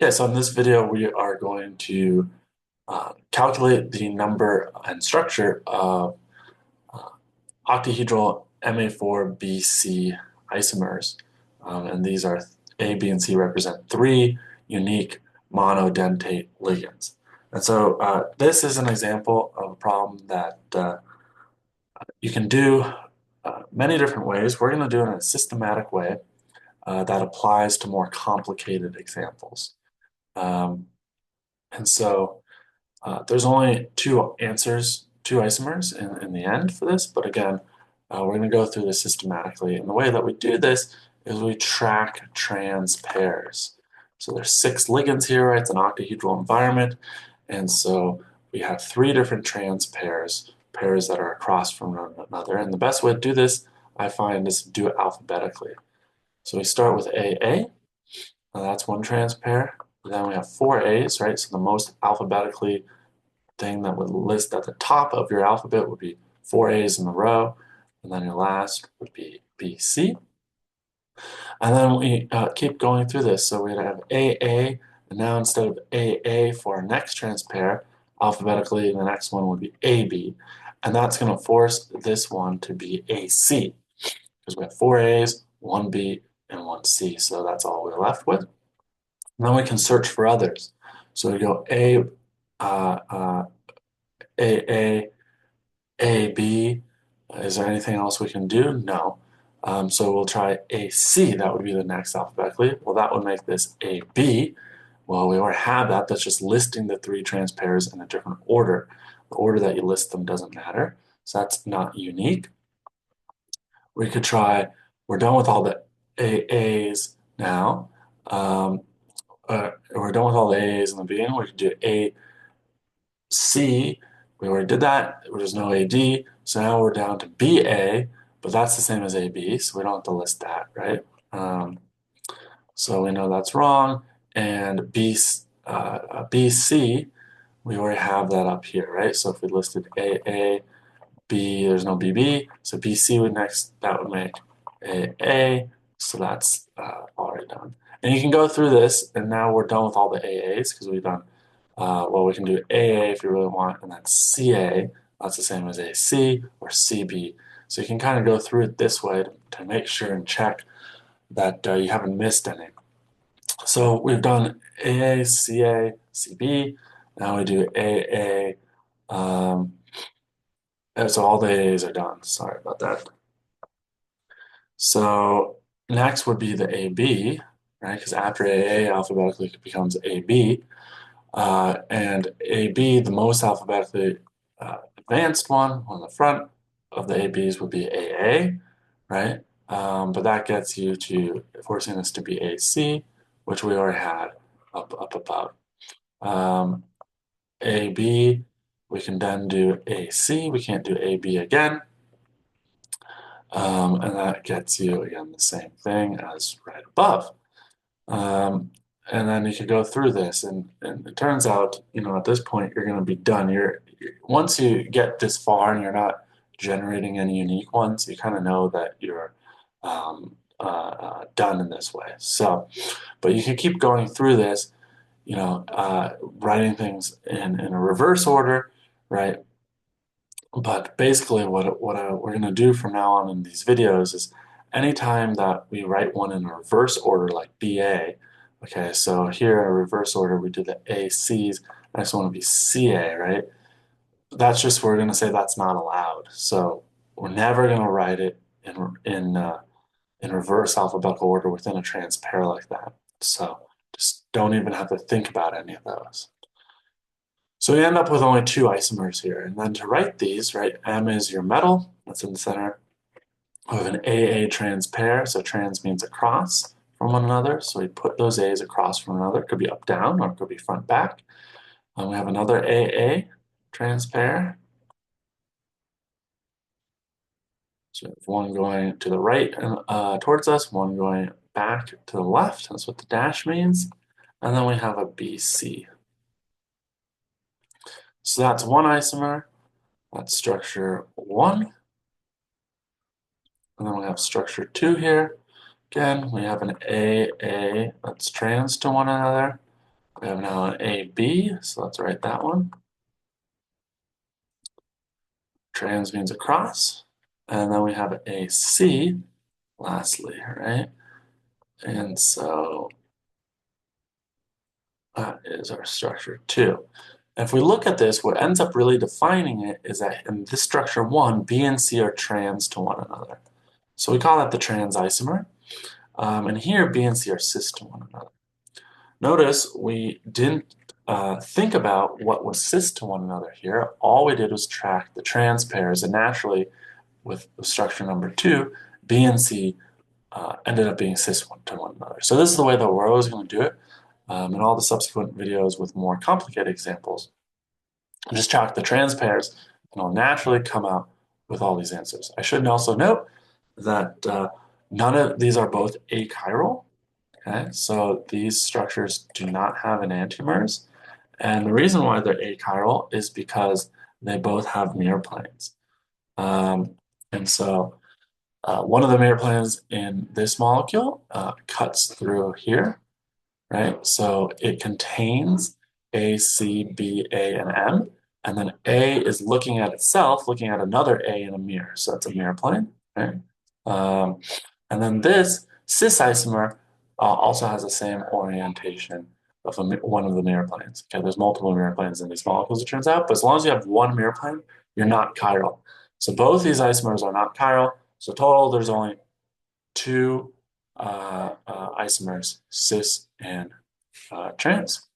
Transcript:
Yeah, so in this video, we are going to calculate the number and structure of uh, octahedral MA4BC isomers. And these are A, B, and C represent three unique monodentate ligands. And so this is an example of a problem that you can do many different ways. We're going to do it in a systematic way that applies to more complicated examples. Um, and so there's only two answers, two isomers in the end for this, but again, we're going to go through this systematically. And the way that we do this is we track trans pairs. So there's 6 ligands here, right? It's an octahedral environment. And so we have 3 different trans pairs, pairs that are across from one another. And the best way to do this, I find, is to do it alphabetically. So we start with AA, that's one trans pair. Then we have 4 A's, right? So the most alphabetically thing that would list at the top of your alphabet would be 4 A's in a row, and then your last would be BC. And then we keep going through this. So we'd have AA, and now instead of AA for our next trans pair, alphabetically, the next one would be AB. And that's going to force this one to be AC, because we have 4 A's, 1 B, and 1 C. So that's all we're left with. And then we can search for others. So we go AA, AB. Is there anything else we can do? No. So we'll try AC. That would be the next alphabetically. Well, that would make this AB. Well, we already have that. That's just listing the 3 trans pairs in a different order. The order that you list them doesn't matter. So that's not unique. We could try, we're done with all the AAs now. We're done with all the AAs in the beginning. We could do AC. We already did that. There's no AD. So now we're down to BA, but that's the same as AB, so we don't have to list that, right? So we know that's wrong. And BC, we already have that up here, right? So if we listed AA, B, there's no BB. So BC would next, that would make AA. So that's already done. And you can go through this, and now we're done with all the AAs because we've done, well, we can do AA if you really want, and then CA. That's the same as AC or CB. So you can kind of go through it this way to make sure and check that you haven't missed any. So we've done AA, CA, CB. Now we do AA. So all the AAs are done. Sorry about that. So next would be the AB, right? Because after AA, alphabetically it becomes AB. And AB, the most alphabetically advanced one on the front of the ABs would be AA, right? But that gets you to forcing this to be AC, which we already had up above. AB, we can then do AC. We can't do AB again. And that gets you, again, the same thing as right above. And then you could go through this, and it turns out, at this point, you're going to be done. Once you get this far and you're not generating any unique ones, you kind of know that you're done in this way. So, but you can keep going through this, writing things in a reverse order, right? But basically, we're going to do from now on in these videos is anytime that we write one in a reverse order, like BA, okay, so here in a reverse order, we do the ACs, next one would be CA, right? That's just, we're going to say that's not allowed. So we're never going to write it in reverse alphabetical order within a trans pair like that. So just don't even have to think about any of those. So we end up with only 2 isomers here. And then to write these, right, M is your metal, that's in the center. We have an AA trans pair, so trans means across from one another. So we put those A's across from another. It could be up, down, or it could be front, back. And we have another AA trans pair. So we have one going to the right and towards us, one going back to the left. That's what the dash means. And then we have a BC. So that's one isomer. That's structure 1. And then we have structure 2 here. Again, we have an AA that's trans to one another. We have now an AB, so let's write that one. Trans means across. And then we have a C, lastly, right? And so that is our structure 2. If we look at this, what ends up really defining it is that in this structure 1, B and C are trans to one another. So we call that the trans isomer. And here, B and C are cis to one another. Notice we didn't think about what was cis to one another here. All we did was track the trans pairs, and naturally, with structure number 2, B and C ended up being cis to one another. So this is the way that we're always going to do it. In all the subsequent videos with more complicated examples, just track the trans pairs, and it'll naturally come out with all these answers. I should also note that none of these are both achiral. Okay, so these structures do not have enantiomers, and the reason why they're achiral is because they both have mirror planes. And so one of the mirror planes in this molecule cuts through here, right? So it contains A, C, B, A, and M, and then A is looking at itself, looking at another A in a mirror. So that's a mirror plane, right? And then this cis isomer also has the same orientation of one of the mirror planes. Okay, there's multiple mirror planes in these molecules, it turns out, but as long as you have one mirror plane, you're not chiral. So both these isomers are not chiral. So total, there's only 2 isomers, cis and trans.